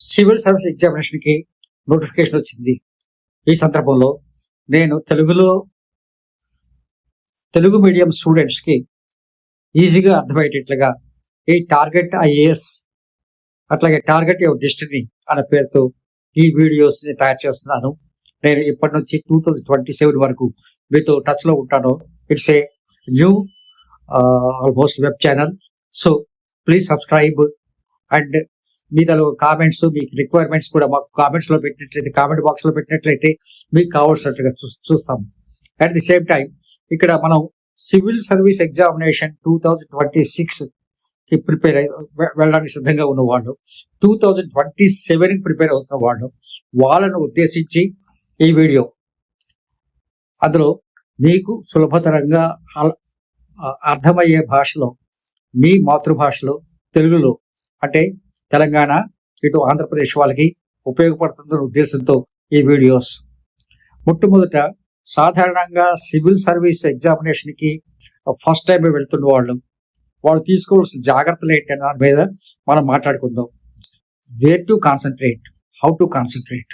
Civil service ఎగ్జామినేషన్కి notification వచ్చింది. ఈ సందర్భంలో నేను తెలుగు మీడియం స్టూడెంట్స్కి ఈజీగా అర్థమయ్యేటట్లుగా ఈ టార్గెట్ ఐఏఎస్ అట్లాగే టార్గెట్ యువర్ డెస్టినీ అనే పేరుతో ఈ వీడియోస్ని తయారు చేస్తున్నాను. నేను ఇప్పటి నుంచి 2027 వరకు మీతో టచ్లో ఉంటాను. It's a new almost web channel. So please subscribe and me comments, మీకు రిక్వైర్మెంట్స్ కూడా మాకు కామెంట్స్లో పెట్టినట్లయితే, కామెంట్ బాక్స్లో పెట్టినట్లయితే మీకు కావాల్సినట్లుగా చూస్తాము. అట్ ది సేమ్ టైం ఇక్కడ మనం సివిల్ సర్వీస్ ఎగ్జామినేషన్ 2026కి ప్రిపేర్ వెళ్ళడానికి సిద్ధంగా ఉన్న వాళ్ళు, 2027కి ప్రిపేర్ అవుతున్న వాళ్ళు, వాళ్ళను ఉద్దేశించి ఈ వీడియో. అందులో మీకు సులభతరంగా అర్థమయ్యే భాషలో, మీ మాతృభాషలో, తెలుగులో, అంటే తెలంగాణ ఇటు ఆంధ్రప్రదేశ్ వాళ్ళకి ఉపయోగపడుతుందన్న ఉద్దేశంతో ఈ వీడియోస్. మొట్టమొదట సాధారణంగా సివిల్ సర్వీస్ ఎగ్జామినేషన్కి ఫస్ట్ టైం వెళ్తున్న వాళ్ళు తీసుకోవాల్సిన జాగ్రత్తలు ఏంటనే దాని మీద మనం మాట్లాడుకుందాం. Where to concentrate, how to concentrate.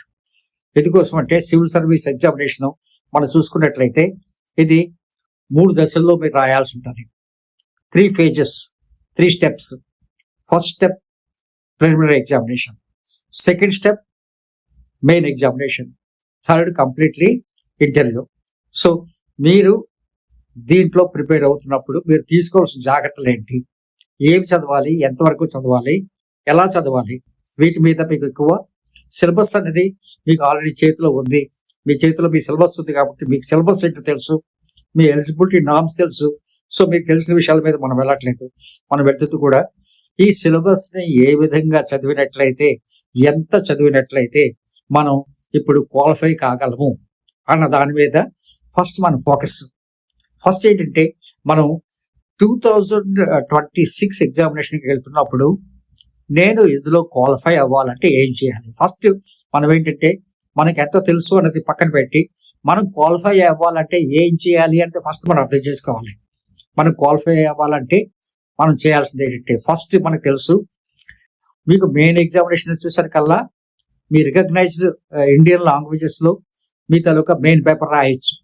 ఎందుకోసం అంటే సివిల్ సర్వీస్ ఎగ్జామినేషన్ మనం చూసుకున్నట్లయితే ఇది 3 దశల్లో మీరు రాయాల్సి ఉంటుంది. 3 phases, 3 steps. First step preliminary examination, second step main examination, third completely interview. So మీరు దీంట్లో ప్రిపేర్ అవుతున్నప్పుడు మీరు తీసుకోవాల్సిన జాగ్రత్తలు ఏంటి, ఏమి చదవాలి, ఎంతవరకు చదవాలి, ఎలా చదవాలి, వీటి మీద మీకు ఎక్కువ సిలబస్ అనేది మీకు ఆల్రెడీ చేతిలో ఉంది. మీ చేతిలో మీ సిలబస్ ఉంది కాబట్టి మీకు సిలబస్ ఏంటో తెలుసు, మీ ఎలిజిబిలిటీ నామ్స్ తెలుసు. సో మీకు తెలిసిన విషయాల మీద మనం వెళ్ళట్లేదు. మనం వెళ్తూ కూడా ఈ సిలబస్ని ఏ విధంగా చదివినట్లయితే, ఎంత చదివినట్లయితే మనం ఇప్పుడు క్వాలిఫై కాగలము అన్న దాని మీద ఫస్ట్ మన ఫోకస్. ఫస్ట్ ఏంటంటే మనం 2026 ఎగ్జామినేషన్కి వెళ్తున్నప్పుడు నేను ఇందులో క్వాలిఫై అవ్వాలంటే ఏం చేయాలి. ఫస్ట్ మనం ఏంటంటే మనకి ఎంతో తెలుసు అనేది పక్కన పెట్టి మనం క్వాలిఫై అవ్వాలంటే ఏం చేయాలి అంటే ఫస్ట్ మనం అర్థం చేసుకోవాలి. మనం క్వాలిఫై అవ్వాలంటే మనం చేయాల్సింది ఏంటంటే ఫస్ట్ మనకు తెలుసు, మీకు మెయిన్ ఎగ్జామినేషన్ చూసరికల్లా మీ రికగ్నైజ్డ్ ఇండియన్ లాంగ్వేజెస్లో మీ తాలూకా మెయిన్ పేపర్ రాయొచ్చు.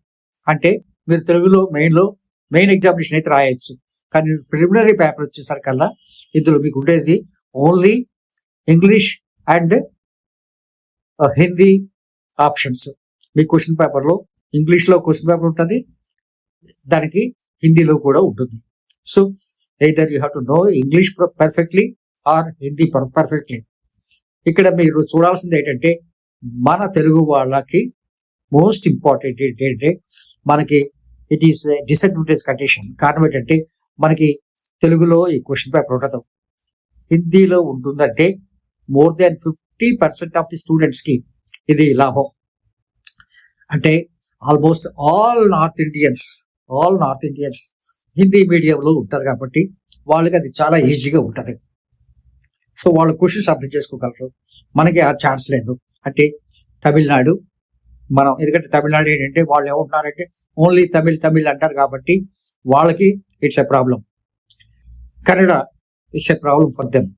అంటే మీరు తెలుగులో మెయిన్ ఎగ్జామినేషన్ అయితే రాయొచ్చు. కానీ ప్రిలిమినరీ పేపర్ వచ్చేసరికల్లా ఇందులో మీకు ఉండేది only English and Hindi options. మీ క్వశ్చన్ పేపర్లో ఇంగ్లీష్లో క్వశ్చన్ పేపర్ ఉంటుంది, దానికి హిందీలో కూడా ఉంటుంది. So either you have to know English perfectly or Hindi perfectly. ఇక్కడ మీరు చూడాల్సింది ఏంటంటే మన తెలుగు వాళ్ళకి మోస్ట్ ఇంపార్టెంట్ ఏంటంటే మనకి ఇట్ ఈస్ డిసడ్వాంటేజ్ కండిషన్. కారణం ఏంటంటే మనకి తెలుగులో ఈ క్వశ్చన్ పేపర్ ఉండదు, హిందీలో ఉంటుందంటే మోర్ దాన్ 50% ఆఫ్ ది స్టూడెంట్స్కి ఇది లాభం. అంటే almost all north Indians Hindi మీడియంలో ఉంటారు కాబట్టి వాళ్ళకి అది చాలా ఈజీగా ఉంటుంది. సో వాళ్ళు క్వశ్చన్స్ అర్థం చేసుకోగలరు. మనకి ఆ ఛాన్స్ లేదు. అంటే తమిళనాడు మనం, ఎందుకంటే తమిళనాడు ఏంటంటే వాళ్ళు ఏమంటున్నారంటే ఓన్లీ తమిళ్ అంటారు కాబట్టి వాళ్ళకి it's a problem. Kannada it's a problem for them.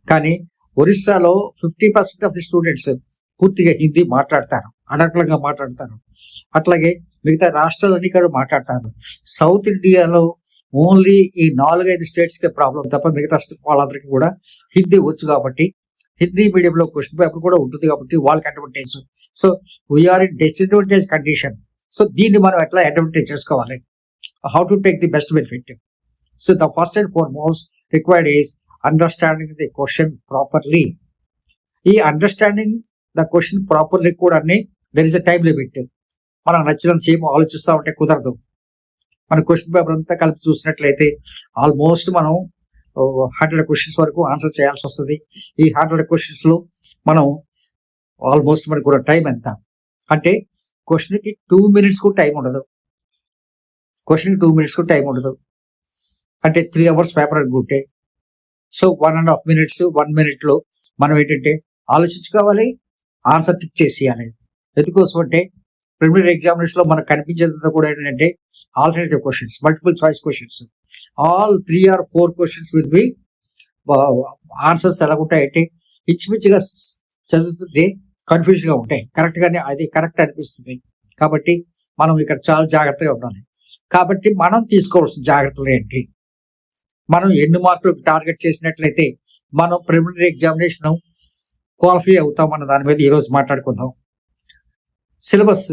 కానీ ఒరిస్సాలో 50% ఆఫ్ ది స్టూడెంట్స్ పూర్తిగా హిందీ మాట్లాడతారు, అనర్గళంగా మాట్లాడతారు. అట్లాగే మిగతా రాష్ట్రాలన్నీ కూడా మాట్లాడతారు. సౌత్ ఇండియాలో ఓన్లీ ఈ 4-5 స్టేట్స్కే ప్రాబ్లం తప్ప మిగతా వాళ్ళందరికీ కూడా హిందీ వచ్చు కాబట్టి హిందీ మీడియంలో క్వశ్చన్ పేపర్ కూడా ఉంటుంది కాబట్టి వాళ్ళకి advantage. So we are in disadvantage condition. సో దీన్ని మనం ఎట్లా అడ్వాంటేజ్ చేసుకోవాలి, how to take the best benefit. So the first and foremost required is understanding the question properly. ఈ అండర్స్టాండింగ్ ద క్వశ్చన్ ప్రాపర్లీ కూడా there is a time limit. మనం నచ్చినంత సేపు ఆలోచిస్తూ ఉంటే కుదరదు. మన క్వశ్చన్ పేపర్ అంతా కలిపి చూసినట్లయితే ఆల్మోస్ట్ మనం 100 క్వశ్చన్స్ వరకు ఆన్సర్ చేయాల్సి వస్తుంది. ఈ 100 క్వశ్చన్స్లో మనం ఆల్మోస్ట్ మనకు కూడా టైం ఎంత అంటే క్వశ్చన్కి 2 minutes కూడా టైం ఉండదు. అంటే 3 hours పేపర్ అనుకుంటే సో 1.5 minutes, 1 minuteలో మనం ఏంటంటే ఆలోచించుకోవాలి, ఆన్సర్ టిక్ చేసేయాలి. ఎందుకోసం అంటే ప్రిలిమినరీ ఎగ్జామినేషన్లో మనకు కనిపించేదంతా కూడా ఏంటంటే alternative questions, multiple choice questions. All 3 or 4 questions will be answers ఎలా ఉంటాయంటే పిచ్చిగా చదువుతుంటే కన్ఫ్యూజ్గా ఉంటాయి, కరెక్ట్గానే అది కరెక్ట్ అనిపిస్తుంది. కాబట్టి మనం ఇక్కడ చాలా జాగ్రత్తగా ఉండాలి. కాబట్టి మనం తీసుకోవాల్సిన జాగ్రత్తలు ఏంటి, మనం ఎన్ని మార్కులు టార్గెట్ చేసినట్లయితే మనం ప్రిలిమినరీ ఎగ్జామినేషన్ క్వాలిఫై అవుతామన్న దాని మీద ఈరోజు మాట్లాడుకుందాం. సిలబస్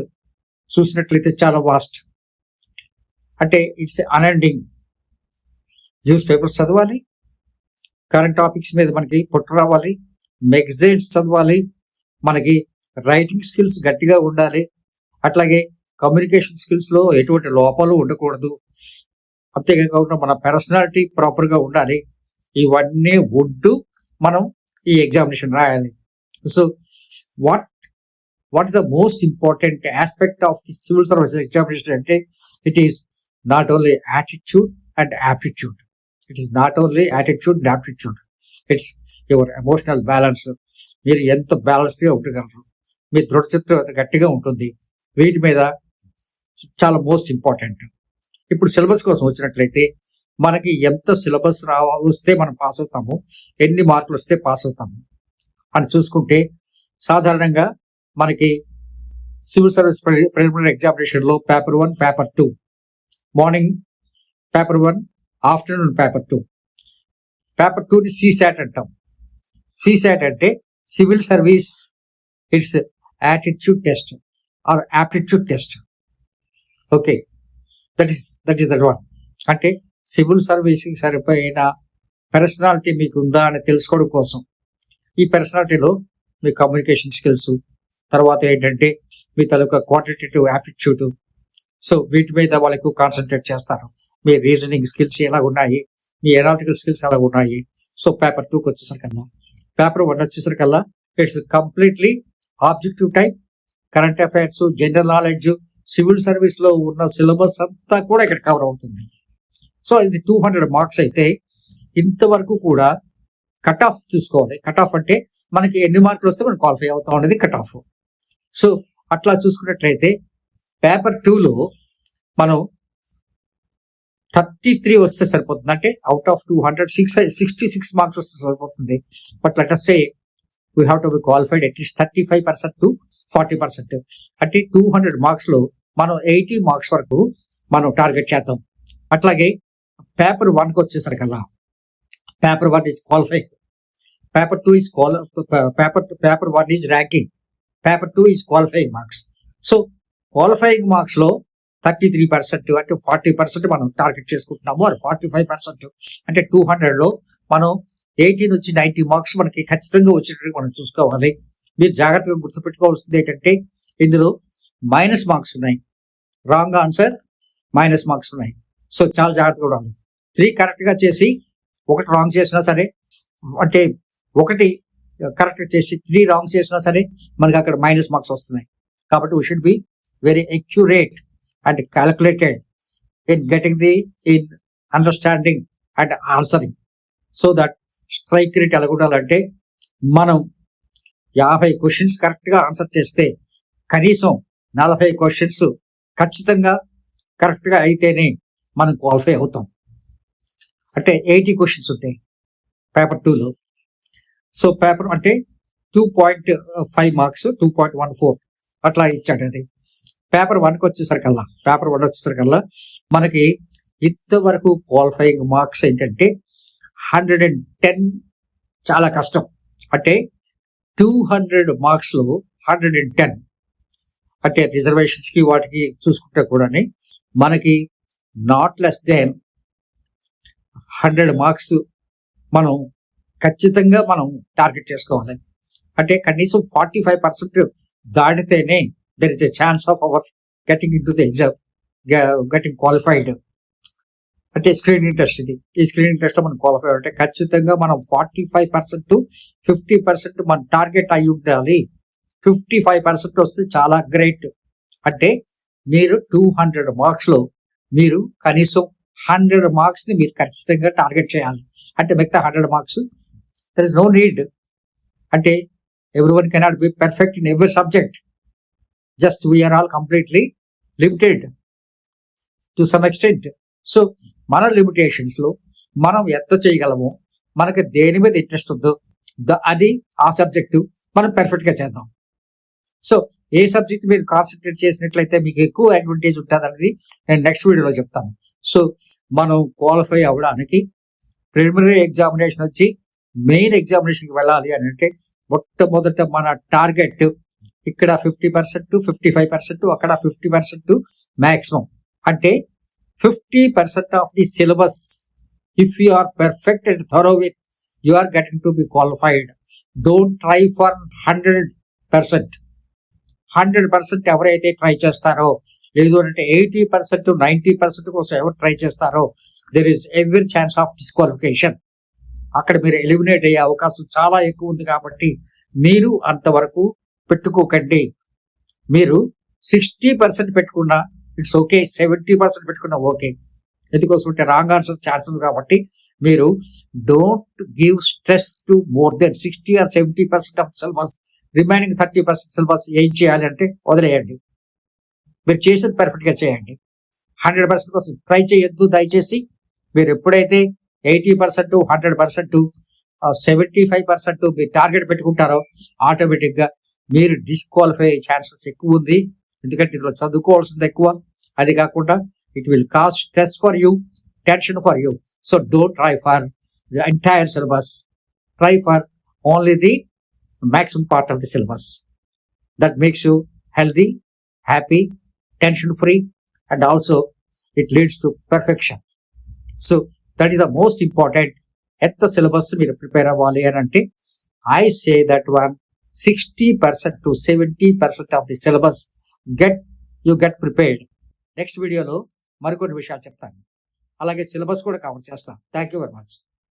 చూసినట్లయితే చాలా వాస్ట్, అంటే ఇట్స్ అన్ఎండింగ్. న్యూస్ పేపర్స్ చదవాలి, కరెంట్ టాపిక్స్ మీద మనకి పట్టు రావాలి, మెగజైన్స్ చదవాలి, మనకి రైటింగ్ స్కిల్స్ గట్టిగా ఉండాలి, అట్లాగే కమ్యూనికేషన్ స్కిల్స్లో ఎటువంటి లోపాలు ఉండకూడదు, అంతేకాకుండా మన పర్సనాలిటీ ప్రాపర్గా ఉండాలి. ఇవన్నీ ఉంటూ మనం ఈ ఎగ్జామినేషన్ రాయాలి. So what is the most important aspect of the civil service examination అంటే it is not only attitude and aptitude. It is not only attitude and aptitude, it's your emotional balance. మీరు ఎంత బ్యాలెన్స్గా ఉండగలరు, మీ దృఢచిత్రం గట్టిగా ఉంటుంది, వీటి మీద చాలా మోస్ట్ ఇంపార్టెంట్. ఇప్పుడు సిలబస్ కోసం వచ్చినట్లయితే మనకి ఎంత సిలబస్ వస్తే మనం పాస్ అవుతాము, ఎన్ని మార్కులు వస్తే పాస్ అవుతాము అని చూసుకుంటే సాధారణంగా మనకి సివిల్ సర్వీస్ ప్రిలిమినరీ ఎగ్జామినేషన్లో paper 1, paper 2, morning paper 1, afternoon paper 2. Paper 2ని సిశాట్ అంటాం. సిశాట్ అంటే civil service its attitude test or aptitude test. Okay, that is that one. అంటే సివిల్ సర్వీస్కి సరిపోయిన పర్సనాలిటీ మీకు ఉందా అని తెలుసుకోవడం కోసం ఈ పర్సనాలిటీలో మీ కమ్యూనికేషన్ స్కిల్స్, తర్వాత ఏంటంటే మీ తాలూకా క్వాంటిటేటివ్ యాప్టిట్యూడ్, సో వీటి మీద వాళ్ళకు కాన్సన్ట్రేట్ చేస్తారు. మీ రీజనింగ్ స్కిల్స్ ఎలా ఉన్నాయి, మీ ఎనాలిటికల్ స్కిల్స్ ఎలా ఉన్నాయి. సో పేపర్ 2కి వచ్చేసరికల్లా, పేపర్ 1 వచ్చేసరికల్లా it's completely objective type, current affairs, general knowledge, civil సర్వీస్లో ఉన్న సిలబస్ అంతా కూడా ఇక్కడ కవర్ అవుతుంది. సో ఇది 200 మార్క్స్ అయితే ఇంతవరకు కూడా కట్ ఆఫ్ చూసుకోవాలి. కట్ ఆఫ్ అంటే మనకి ఎన్ని మార్కులు వస్తే మనం క్వాలిఫై అవుతాం అనేది కట్ ఆఫ్. సో అట్లా చూసుకున్నట్లయితే పేపర్ 2లో మనం 33 వస్తే సరిపోతుంది, అంటే అవుట్ ఆఫ్ 200 66 మార్క్స్ వస్తే సరిపోతుంది. But let us say we have to be qualified at least 35% to 40%. అంటే 200 మార్క్స్లో మనం 80 మార్క్స్ వరకు మనం టార్గెట్ చేద్దాం. అట్లాగే పేపర్ 1కి వచ్చేసరికల్లా paper 1 is qualify, paper 2 is paper 1 is ranking, paper 2 is qualifying marks. So qualifying మార్క్స్లో 33% అంటే 40% మనం టార్గెట్ చేసుకుంటున్నాము, అది 45%. అంటే 200లో మనం 80 నుంచి 90 మార్క్స్ మనకి ఖచ్చితంగా వచ్చేటట్టు మనం చూసుకోవాలి. మీరు జాగ్రత్తగా గుర్తుపెట్టుకోవాల్సింది ఏంటంటే ఇందులో మైనస్ మార్క్స్ ఉన్నాయి, రాంగ్ ఆన్సర్ మైనస్ మార్క్స్ ఉన్నాయి. సో చాలా జాగ్రత్తగా ఉండాలి. 3 కరెక్ట్గా చేసి 1 రాంగ్ చేసినా సరే, అంటే 1 కరెక్ట్ చేసి 3 రాంగ్ చేసినా సరే మనకి అక్కడ మైనస్ మార్క్స్ వస్తున్నాయి. కాబట్టి we should be very accurate and calculated in getting in understanding and answering, so that strike rate ఎలా ఉండాలంటే మనం 50 క్వశ్చన్స్ కరెక్ట్గా ఆన్సర్ చేస్తే కనీసం 40 క్వశ్చన్స్ ఖచ్చితంగా కరెక్ట్గా అయితేనే మనం క్వాలిఫై అవుతాం. అంటే 80 క్వశ్చన్స్ ఉంటాయి పేపర్ 2లో. సో పేపర్ అంటే 2.5 మార్క్స్, 2.14 అట్లా ఇచ్చాడు. అది పేపర్ 1కి వచ్చేసరికల్లా మనకి ఇంతవరకు క్వాలిఫైయింగ్ మార్క్స్ ఏంటంటే 110 చాలా కష్టం. అంటే 200 మార్క్స్లో 110 అంటే రిజర్వేషన్స్కి వాటికి చూసుకుంటే కూడా మనకి నాట్ లెస్ దెన్ 100 మార్క్స్ మనం ఖచ్చితంగా మనం టార్గెట్ చేసుకోవాలి. అంటే కనీసం 45% దాటితేనే there is a chance of our getting into the exam, getting qualified. అంటే స్క్రీనింగ్ టెస్ట్, ఈ స్క్రీనింగ్ టెస్ట్ మనం క్వాలిఫై అంటే ఖచ్చితంగా మనం 45% to 50% మన టార్గెట్ అయి ఉండాలి. 55% వస్తే చాలా గ్రేట్. అంటే మీరు 200 మార్క్స్లో మీరు కనీసం 100 మార్క్స్ని మీరు ఖచ్చితంగా టార్గెట్ చేయాలి. అంటే మిగతా 100 marks there is no need. అంటే everyone cannot be perfect in every subject. Just we are all completely limited to some extent. So మన లిమిటేషన్స్లో మనం ఎంత చేయగలమో, మనకి దేని మీద ఇంట్రెస్ట్ ఉందో అది ఆ సబ్జెక్టు మనం perfect గా చేద్దాం. సో ఏ సబ్జెక్ట్ మీరు కాన్సన్ట్రేట్ చేసినట్లయితే మీకు ఎక్కువ అడ్వాంటేజ్ ఉంటుంది అనేది నేను నెక్స్ట్ వీడియోలో చెప్తాను. సో మనం క్వాలిఫై అవ్వడానికి ప్రిలిమినరీ ఎగ్జామినేషన్ వచ్చి మెయిన్ ఎగ్జామినేషన్కి వెళ్ళాలి అని అంటే మొట్టమొదట మన టార్గెట్ ఇక్కడ 50%, 55%, అక్కడ 50% మ్యాక్సిమం. అంటే 50% of the syllabus if you are perfect and thorough with you are getting to be qualified. Don't try for 100%. 100% ఎవరైతే ట్రై చేస్తారో, లేదు అంటే 80%, 90% కోసం ఎవరు ట్రై చేస్తారో, there is every chance of disqualification. అక్కడ మీరు ఎలిమినేట్ అయ్యే అవకాశం చాలా ఎక్కువ ఉంది. కాబట్టి మీరు అంతవరకు పెట్టుకోకండి. మీరు 60% పెట్టుకున్నా ఇట్స్ ఓకే, 70% పెట్టుకున్నా ఓకే. ఎందుకోసం అంటే రాంగ్ ఆన్సర్ ఛాన్స్ ఉంది. కాబట్టి మీరు don't give stress to more than 60 or 70% of syllabus. Remaining 30% syllabus ఏం చేయాలి అంటే వదిలేయండి. మీరు చేసేది పర్ఫెక్ట్గా చేయండి. 100% కోసం ట్రై చేయొద్దు దయచేసి. మీరు ఎప్పుడైతే 80%, 100%, 75% మీరు టార్గెట్ పెట్టుకుంటారో ఆటోమేటిక్గా మీరు డిస్క్వాలిఫై అయ్యే ఛాన్సెస్ ఎక్కువ ఉంది. ఎందుకంటే ఇందులో చదువుకోవాల్సింది ఎక్కువ. అది కాకుండా it will cause stress for you, tension for you. So don't try for the entire syllabus. Try for only the maximum part of the syllabus. That makes you healthy, happy, tension free, and also it leads to perfection. So that is the most important. At the syllabus మీరు prepare అవ్వాలి అని అంటే I say that one 60% to 70% of the syllabus you get prepared. Next వీడియోలో మరికొన్ని విషయాలు చెప్తాను. అలాగే syllabus కూడా కవర్ చేస్తాను. Thank you very much.